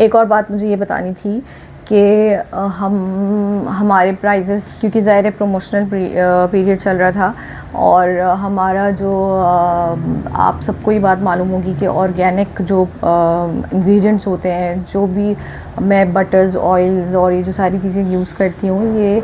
एक और बात मुझे ये बतानी थी कि हमारे प्राइजेस, क्योंकि ज़ाहिर है प्रमोशनल पीरियड चल रहा था, और हमारा जो आप सबको ये बात मालूम होगी कि ऑर्गेनिक जो इंग्रेडिएंट्स होते हैं, जो भी मैं बटर्स, ऑयल्स और ये जो सारी चीज़ें यूज़ करती हूँ, ये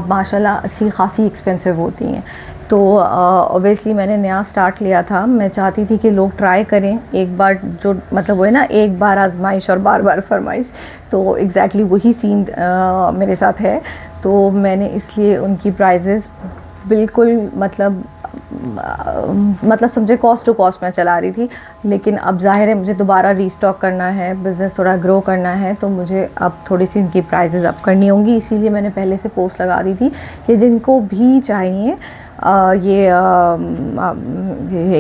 माशाल्लाह अच्छी खासी एक्सपेंसिव होती हैं। तो ऑब्वियसली मैंने नया स्टार्ट लिया था, मैं चाहती थी कि लोग ट्राई करें एक बार, जो मतलब वो है ना, एक बार आजमाइश और बार बार फरमाइश, तो एग्जैक्टली वही सीन मेरे साथ है। तो मैंने इसलिए उनकी प्राइजेज़ बिल्कुल मतलब समझे कॉस्ट टू कॉस्ट मैं चला रही थी। लेकिन अब ज़ाहिर है मुझे दोबारा रीस्टॉक करना है, बिज़नेस थोड़ा ग्रो करना है, तो मुझे अब थोड़ी सी इनकी प्राइजेज़ अप करनी होंगी। इसीलिए मैंने पहले से पोस्ट लगा दी थी कि जिनको भी चाहिए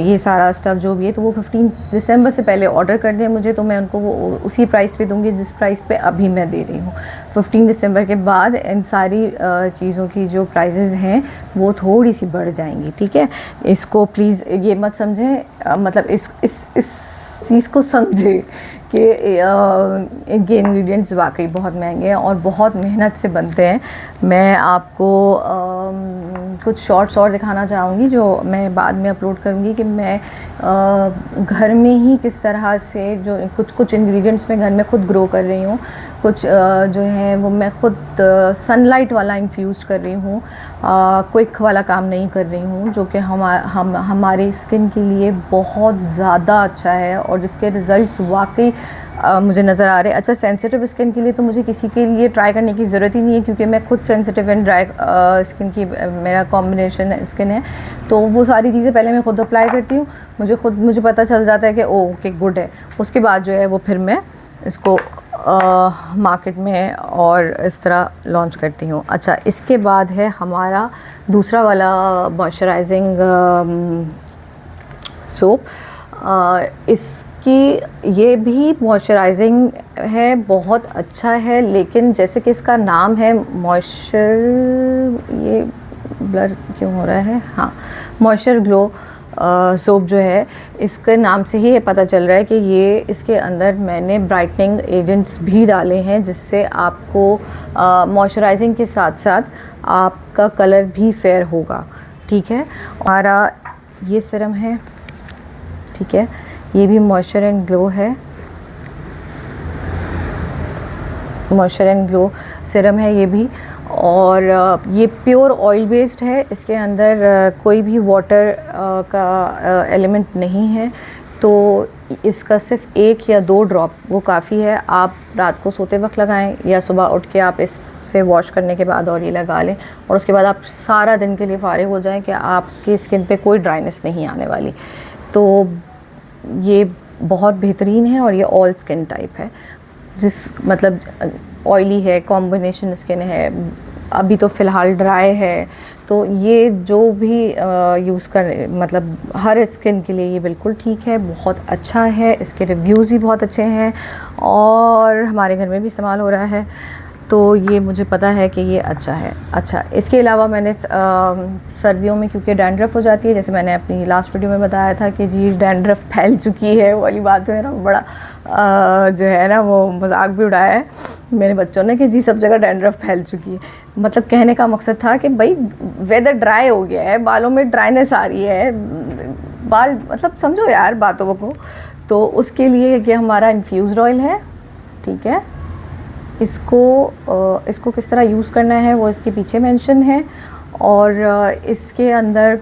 ये सारा स्टफ़ जो भी है, तो वो 15 दिसंबर से पहले ऑर्डर कर दें मुझे, तो मैं उनको वो उसी प्राइस पे दूंगी जिस प्राइस पे अभी मैं दे रही हूँ। 15 दिसंबर के बाद इन सारी चीज़ों की जो प्राइजेज़ हैं वो थोड़ी सी बढ़ जाएंगी, ठीक है। इसको प्लीज़ ये मत समझें, मतलब इस चीज़ को समझे कि इनके इंग्रेडिएंट्स वाकई बहुत महंगे हैं और बहुत मेहनत से बनते हैं। मैं आपको कुछ शॉर्ट्स और दिखाना चाहूँगी जो मैं बाद में अपलोड करूँगी कि मैं घर में ही किस तरह से जो कुछ इंग्रेडिएंट्स मैं घर में खुद ग्रो कर रही हूँ, कुछ जो है वो मैं खुद सनलाइट वाला इन्फ्यूज़ कर रही हूँ, क्विक वाला काम नहीं कर रही हूँ, जो कि हमारी स्किन के लिए बहुत ज़्यादा अच्छा है और जिसके रिज़ल्ट्स वाकई मुझे नज़र आ रहे हैं। अच्छा, सेंसिटिव स्किन के लिए तो मुझे किसी के लिए ट्राई करने की ज़रूरत ही नहीं है, क्योंकि मैं खुद सेंसिटिव एंड ड्राई स्किन की मेरा कॉम्बिनेशन स्किन है। तो वो सारी चीज़ें पहले मैं खुद अप्लाई करती हूँ, मुझे पता चल जाता है कि ओके गुड है। उसके बाद जो है वो फिर मैं इसको मार्केट में और इस तरह लॉन्च करती हूँ। अच्छा, इसके बाद है हमारा दूसरा वाला मॉइस्चराइजिंग सोप। इसकी ये भी मॉइस्चराइजिंग है, बहुत अच्छा है, लेकिन जैसे कि इसका नाम है ये ब्लर क्यों हो रहा है, हाँ, मॉइस्चर ग्लो सोप जो है, इसके नाम से ही ये पता चल रहा है कि ये इसके अंदर मैंने ब्राइटनिंग एजेंट्स भी डाले हैं, जिससे आपको मॉइस्चराइजिंग के साथ साथ आपका कलर भी फेयर होगा, ठीक है। हमारा ये सीरम है, ठीक है, ये भी मॉइस्चर एंड ग्लो है, मॉइस्चर एंड ग्लो सीरम है ये भी, और ये प्योर ऑयल बेस्ड है। इसके अंदर कोई भी वाटर का एलिमेंट नहीं है, तो इसका सिर्फ 1 या 2 ड्रॉप वो काफ़ी है। आप रात को सोते वक्त लगाएं या सुबह उठ के आप इससे वॉश करने के बाद और ये लगा लें, और उसके बाद आप सारा दिन के लिए फारिग हो जाएं कि आपकी स्किन पे कोई ड्राइनेस नहीं आने वाली। तो ये बहुत बेहतरीन है और ये ऑल स्किन टाइप है, जिस मतलब ऑयली है, कॉम्बिनेशन स्किन है, अभी तो फ़िलहाल ड्राई है, तो ये जो भी यूज़ कर मतलब हर स्किन के लिए ये बिल्कुल ठीक है, बहुत अच्छा है। इसके रिव्यूज़ भी बहुत अच्छे हैं और हमारे घर में भी इस्तेमाल हो रहा है, तो ये मुझे पता है कि ये अच्छा है। अच्छा, इसके अलावा मैंने सर्दियों में क्योंकि डैंड्रफ हो जाती है, जैसे मैंने अपनी लास्ट वीडियो में बताया था कि जी डैंड्रफ फैल चुकी है वाली बात है ना, बड़ा जो है ना वो मजाक भी उड़ाया है मेरे बच्चों ने कि जी सब जगह डैंड्रफ फैल चुकी है। मतलब कहने का मकसद था कि भाई वेदर ड्राई हो गया है, बालों में ड्राइनेस आ रही है, बाल मतलब समझो यार बातों को। तो उसके लिए कि हमारा इन्फ्यूज़्ड ऑयल है, ठीक है, इसको किस तरह यूज़ करना है वो इसके पीछे मेंशन है, और इसके अंदर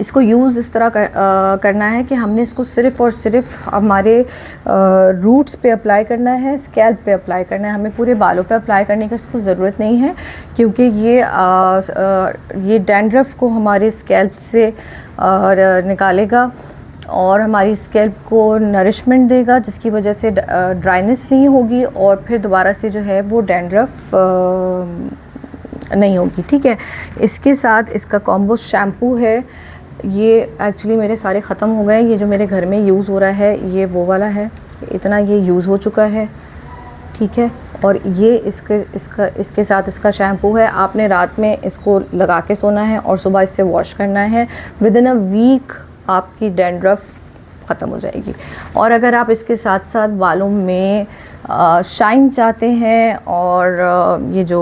इसको यूज़ इस तरह करना है कि हमने इसको सिर्फ़ और सिर्फ हमारे रूट्स पे अप्लाई करना है, स्कैल्प पे अप्लाई करना है, हमें पूरे बालों पे अप्लाई करने की इसको ज़रूरत नहीं है, क्योंकि ये डैंड्रफ को हमारे स्कैल्प से निकालेगा और हमारी स्कैल्प को नरिशमेंट देगा, जिसकी वजह से ड्राइनेस नहीं होगी और फिर दोबारा से जो है वो डैंड्रफ नहीं होगी, ठीक है। इसके साथ इसका कॉम्बो शैम्पू है, ये एक्चुअली मेरे सारे ख़त्म हो गए। ये जो मेरे घर में यूज़ हो रहा है ये वो वाला है, इतना ये यूज़ हो चुका है, ठीक है। और ये इसके साथ इसका शैम्पू है, आपने रात में इसको लगा के सोना है और सुबह इससे वॉश करना है। विदिन अ वीक आपकी डैंड्रफ ख़त्म हो जाएगी। और अगर आप इसके साथ साथ बालों में शाइन चाहते हैं और ये जो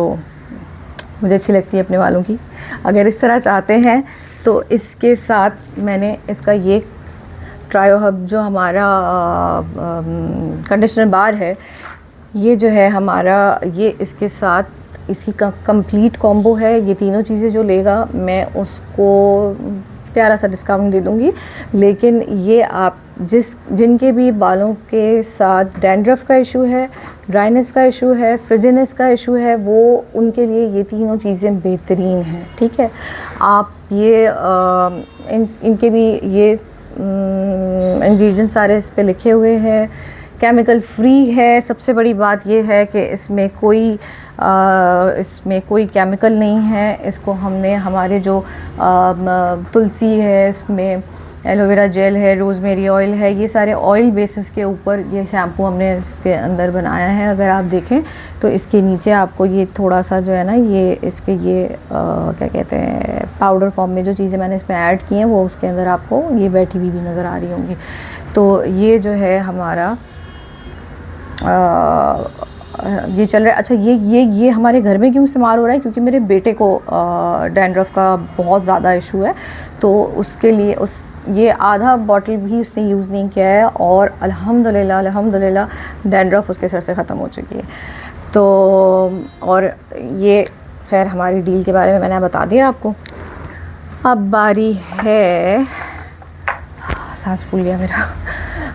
मुझे अच्छी लगती है अपने बालों की, अगर इस तरह चाहते हैं तो इसके साथ मैंने इसका ये ट्रायो हब जो हमारा कंडीशनर बार है, ये जो है हमारा, ये इसके साथ इसकी कंप्लीट कॉम्बो है। ये तीनों चीज़ें जो लेगा मैं उसको प्यारा सा डिस्काउंट दे दूँगी। लेकिन ये आप जिनके भी बालों के साथ डैंड्रफ का इशू है, ड्राइनेस का इशू है, फ्रिजीनेस का इशू है, वो उनके लिए ये तीनों चीज़ें बेहतरीन हैं। ठीक है, आप ये इनके भी ये इंग्रेडिएंट्स सारे इस पे लिखे हुए हैं, केमिकल फ्री है। सबसे बड़ी बात ये है कि इसमें कोई केमिकल नहीं है। इसको हमने हमारे जो तुलसी है, इसमें एलोवेरा जेल है, रोज़मेरी ऑयल है, ये सारे ऑयल बेसिस के ऊपर ये शैम्पू हमने इसके अंदर बनाया है। अगर आप देखें तो इसके नीचे आपको ये थोड़ा सा जो है ना, ये इसके ये क्या कहते हैं, पाउडर फॉर्म में जो चीज़ें मैंने इसमें ऐड की हैं वो उसके अंदर आपको ये बैठी हुई भी नज़र आ रही होंगी। तो ये जो है हमारा ये चल रहा है। अच्छा, ये हमारे घर में क्यों इस्तेमाल हो रहा है? क्योंकि मेरे बेटे को डैंड्रफ का बहुत ज़्यादा इशू है, तो उसके लिए ये आधा बॉटल भी उसने यूज़ नहीं किया है और अल्हम्दुलिल्लाह डैंड्रफ उसके सर से ख़त्म हो चुकी है। तो और ये खैर हमारी डील के बारे में मैंने बता दिया आपको। अब बारी है, सांस फूल गया मेरा,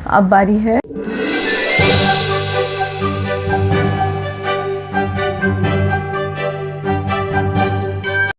अब बारी है